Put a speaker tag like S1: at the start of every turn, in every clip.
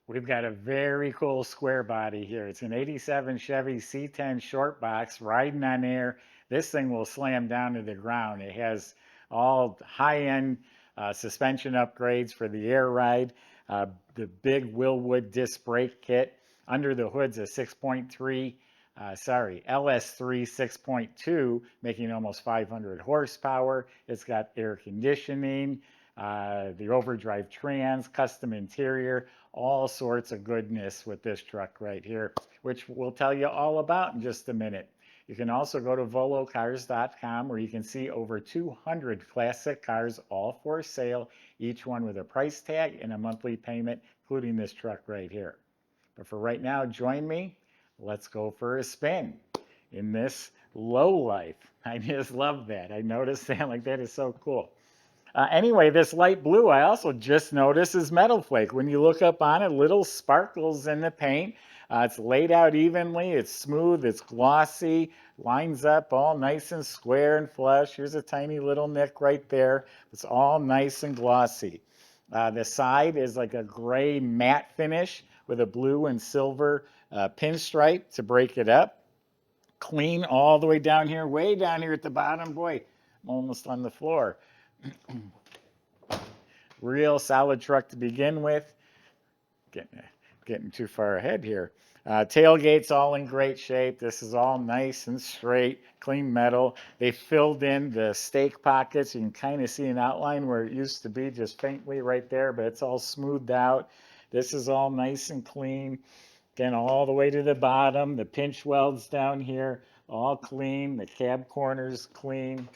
S1: We've got a very cool square body here. It's an 87 Chevy C10 short box riding on air. This thing will slam down to the ground. It has all high-end suspension upgrades for the air ride. The big Willwood disc brake kit. Under the hood's a 6.3, LS3 6.2, making almost 500 horsepower. It's got air conditioning, the overdrive trans, custom interior, all sorts of goodness with this truck right here, which we'll tell you all about in just a minute. You can also go to volocars.com where you can see over 200 classic cars, all for sale, each one with a price tag and a monthly payment, including this truck right here. But for right now, join me. Let's go for a spin in this low life. I just love that. I noticed that, like, that is so cool. Anyway, this light blue I also just noticed is metal flake. When you look up on it, little sparkles in the paint. It's laid out evenly, it's smooth, it's glossy, lines up all nice and square and flush. Here's a tiny little nick right there. It's all nice and glossy. The side is like a gray matte finish with a blue and silver pinstripe to break it up. Clean all the way down here at the bottom. Boy, I'm almost on the floor. Real solid truck to begin with. Getting too far ahead here. Tailgate's all in great shape. This is all nice and straight, clean metal. They filled in the stake pockets. You can kind of see an outline where it used to be just faintly right there, but it's all smoothed out. This is all nice and clean. Again, all the way to the bottom. The pinch welds down here, all clean. The cab corners clean.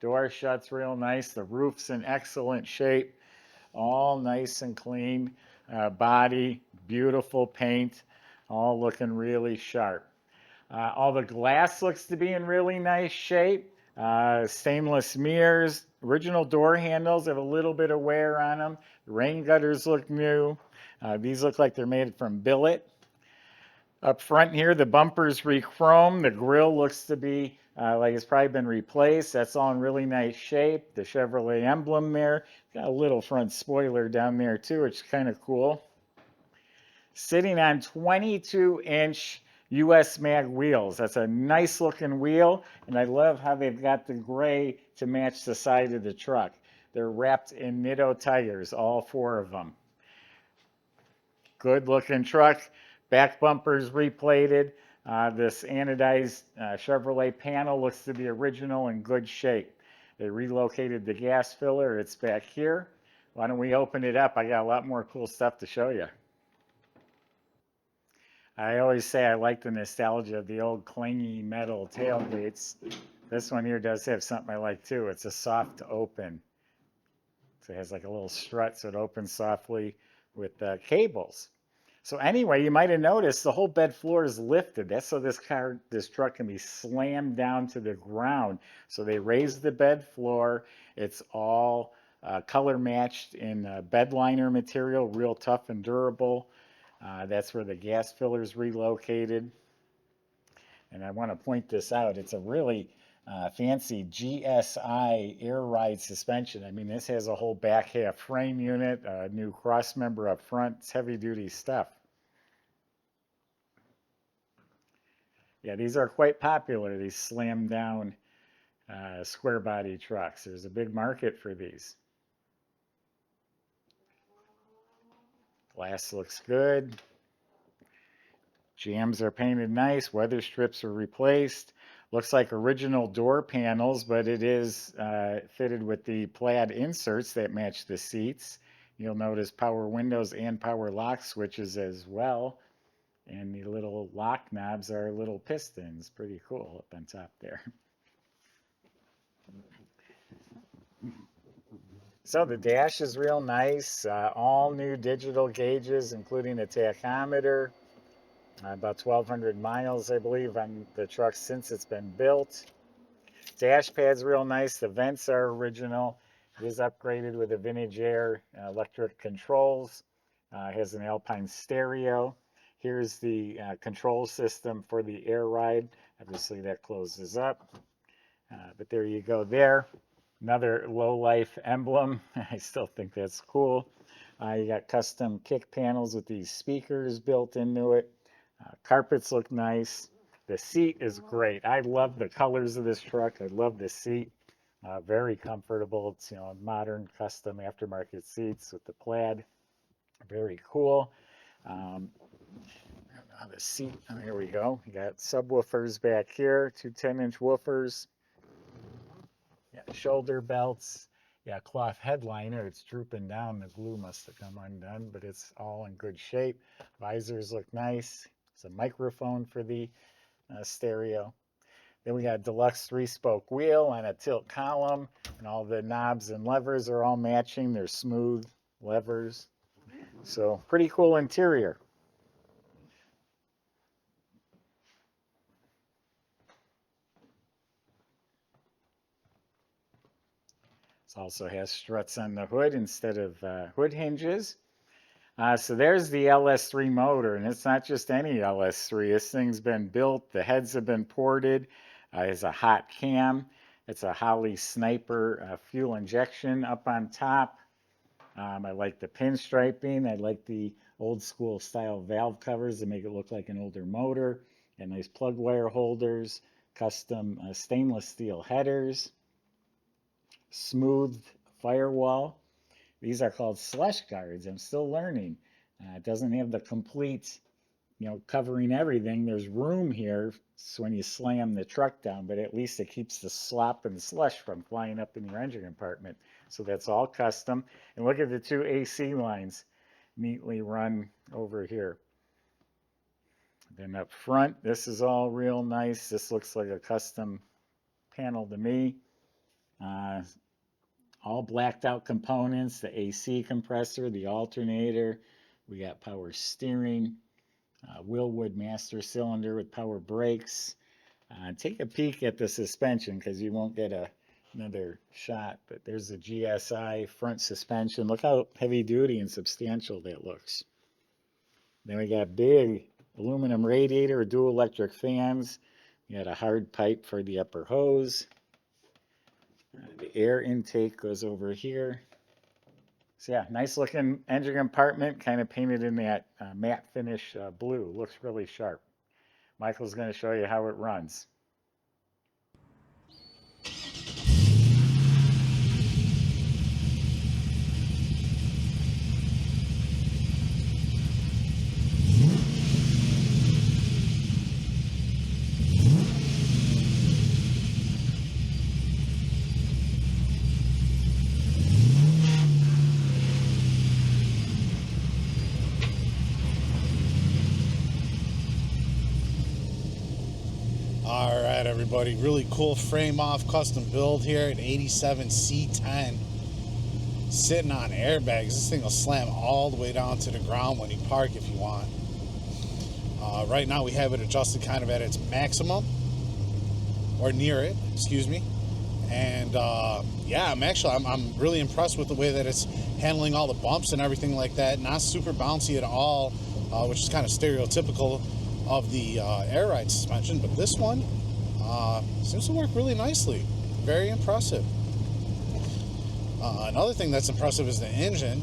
S1: Door shuts real nice. The roof's in excellent shape. All nice and clean. Body, beautiful paint, all looking really sharp. All the glass looks to be in really nice shape. Stainless mirrors, original door handles have a little bit of wear on them. The rain gutters look new. These look like they're made from billet. Up front here, the bumper's re-chromed. The grille looks to be like it's probably been replaced. That's all in really nice shape. The Chevrolet emblem there. Got a little front spoiler down there too, which is kind of cool. Sitting on 22-inch US mag wheels. That's a nice looking wheel, and I love how they've got the gray to match the side of the truck. They're wrapped in Nitto tires, all four of them. Good looking truck. Back bumper's replated. This anodized Chevrolet panel looks to be original and good shape. They relocated the gas filler. It's back here. Why don't we open it up? I got a lot more cool stuff to show you. I always say I like the nostalgia of the old clingy metal tailgates. This one here does have something I like too. It's a soft open. So it has like a little strut so it opens softly with cables. So anyway, you might have noticed the whole bed floor is lifted. That's so this truck can be slammed down to the ground. So they raised the bed floor. It's all color matched in bed liner material, real tough and durable. That's where the gas filler is relocated. And I want to point this out. It's a really fancy GSI air ride suspension. I mean, this has a whole back half frame unit, a new cross member up front. It's heavy duty stuff. Yeah, these are quite popular, these slam down square body trucks. There's a big market for these. Glass looks good. Jambs are painted nice. Weather strips are replaced. Looks like original door panels, but it is fitted with the plaid inserts that match the seats. You'll notice power windows and power lock switches as well. And the little lock knobs are little pistons. Pretty cool up on top there. So the dash is real nice. All new digital gauges, including a tachometer. About 1,200 miles, I believe, on the truck since it's been built. Dash pad's real nice. The vents are original. It is upgraded with a vintage air electric controls. It has an Alpine stereo. Here's the control system for the air ride. Obviously, that closes up. But there you go there. Another low life emblem. I still think that's cool. You got custom kick panels with these speakers built into it. Carpets look nice. The seat is great. I love the colors of this truck. I love the seat. Very comfortable. It's, modern custom aftermarket seats with the plaid. Very cool. Um, the seat, here we go. You got subwoofers back here, two 10-inch woofers. Yeah, shoulder belts. Yeah, cloth headliner. It's drooping down. The glue must have come undone, but it's all in good shape. Visors look nice. It's a microphone for the stereo. Then we got deluxe 3-spoke wheel and a tilt column, and all the knobs and levers are all matching. They're smooth levers. So pretty cool interior. This also has struts on the hood instead of hood hinges. So there's the LS3 motor, and it's not just any LS3. This thing's been built. The heads have been ported. It's a hot cam. It's a Holley Sniper fuel injection up on top. I like the pinstriping. I like the old school style valve covers that make it look like an older motor. And nice plug wire holders, custom stainless steel headers, smooth firewall. These are called slush guards. I'm still learning. It doesn't have the complete, covering everything. There's room here so when you slam the truck down, but at least it keeps the slop and slush from flying up in your engine compartment. So that's all custom. And look at the two AC lines neatly run over here. Then up front, this is all real nice. This looks like a custom panel to me. All blacked out components, the AC compressor, the alternator. We got power steering, Willwood master cylinder with power brakes. Take a peek at the suspension because you won't get another shot, but there's the GSI front suspension. Look how heavy duty and substantial that looks. Then we got big aluminum radiator, dual electric fans. You got a hard pipe for the upper hose. The air intake goes over here. So yeah, nice looking engine compartment, kind of painted in that matte finish blue. Looks really sharp. Michael's going to show you how it runs.
S2: All right, everybody, really cool frame off custom build here, an 87 C10 sitting on airbags. This thing will slam all the way down to the ground when you park if you want. Right now we have it adjusted kind of at its maximum, or near it, excuse me. And yeah, I'm really impressed with the way that it's handling all the bumps and everything like that. Not super bouncy at all, which is kind of stereotypical of the air ride suspension, but this one seems to work really nicely. Very impressive. Another thing that's impressive is the engine.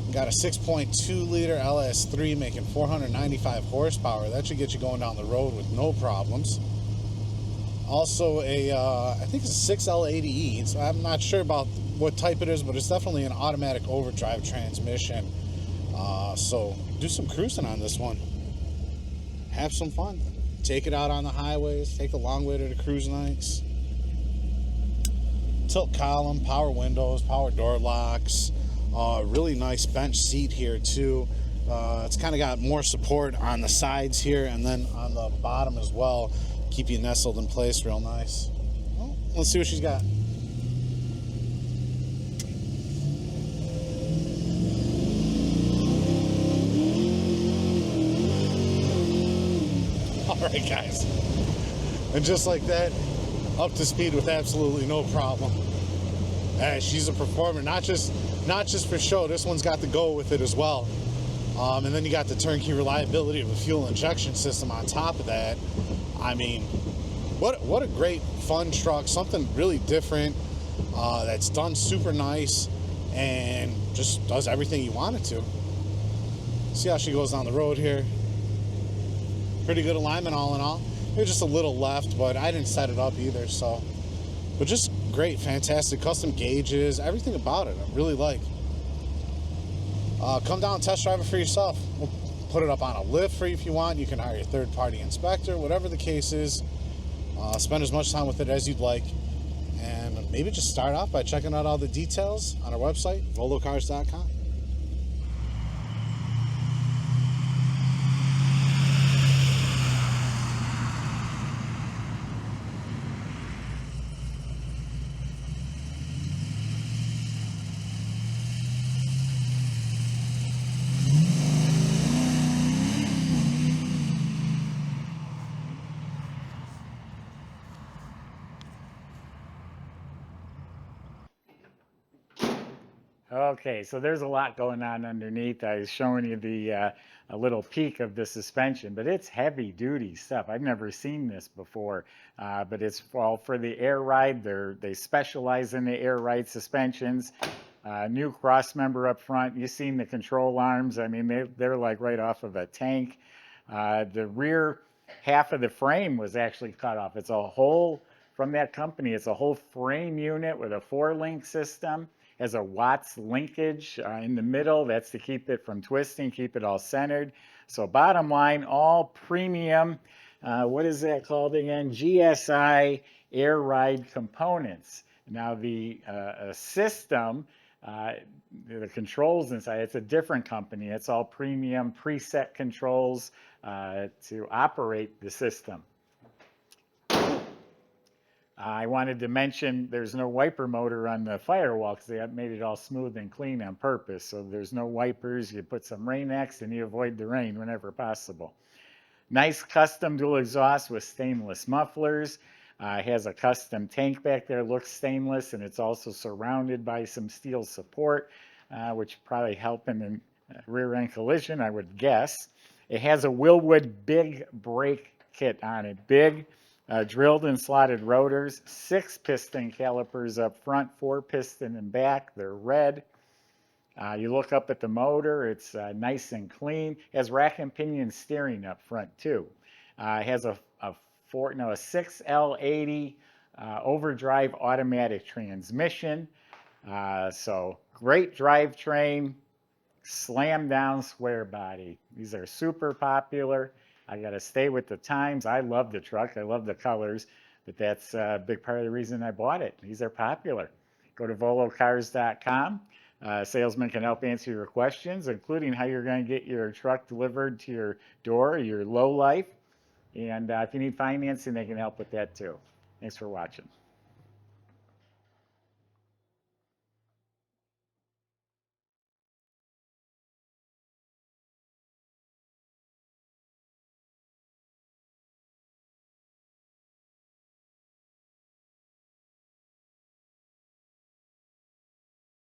S2: We got a 6.2 liter LS3 making 495 horsepower. That should get you going down the road with no problems. Also I think it's a 6L80E, so I'm not sure about what type it is, but it's definitely an automatic overdrive transmission. So do some cruising on this one. Have some fun. Take it out on the highways. Take the long way to the cruise nights. Tilt column, power windows, power door locks. Really nice bench seat here too. It's kind of got more support on the sides here and then on the bottom as well. Keep you nestled in place real nice. Well, let's see what she's got. Alright guys, and just like that, up to speed with absolutely no problem. She's a performer, not just for show. This one's got the go with it as well. And then you got the turnkey reliability of a fuel injection system on top of that. I mean, what a great fun truck, something really different that's done super nice. And just does everything you want it to. See how she goes down the road here. Pretty good alignment all in all. Maybe just a little left, but I didn't set it up either, so. But just great, fantastic. Custom gauges, everything about it I really like. Come down and test drive it for yourself. We'll put it up on a lift for you if you want. You can hire a third-party inspector, whatever the case is. Spend as much time with it as you'd like. And maybe just start off by checking out all the details on our website, volocars.com.
S1: Okay, so there's a lot going on underneath. I was showing you a little peek of the suspension, but it's heavy duty stuff. I've never seen this before, but it's all for the air ride. They specialize in the air ride suspensions. New cross member up front. You've seen the control arms. I mean, they're like right off of a tank. The rear half of the frame was actually cut off. It's a whole, from that company, it's a whole frame unit with a 4-link system. Has a Watts linkage in the middle. That's to keep it from twisting, keep it all centered. So bottom line, all premium, what is that called again? GSI air ride components. Now the system, the controls inside, it's a different company. It's all premium preset controls to operate the system. I wanted to mention there's no wiper motor on the firewall because they made it all smooth and clean on purpose. So there's no wipers. You put some Rain-X and you avoid the rain whenever possible. Nice custom dual exhaust with stainless mufflers. Has a custom tank back there, looks stainless, and it's also surrounded by some steel support, which probably help in a rear end collision, I would guess. It has a Willwood big brake kit on it. Big. Drilled and slotted rotors, 6 piston calipers up front, 4 piston in back. They're red. You look up at the motor, it's nice and clean. It has rack and pinion steering up front too. It has a 6L80 overdrive automatic transmission. So great drivetrain, slam down square body. These are super popular. I got to stay with the times. I love the truck. I love the colors, but that's a big part of the reason I bought it. These are popular. Go to volocars.com. Salesman can help answer your questions, including how you're going to get your truck delivered to your door, your low life. And if you need financing, they can help with that too. Thanks for watching.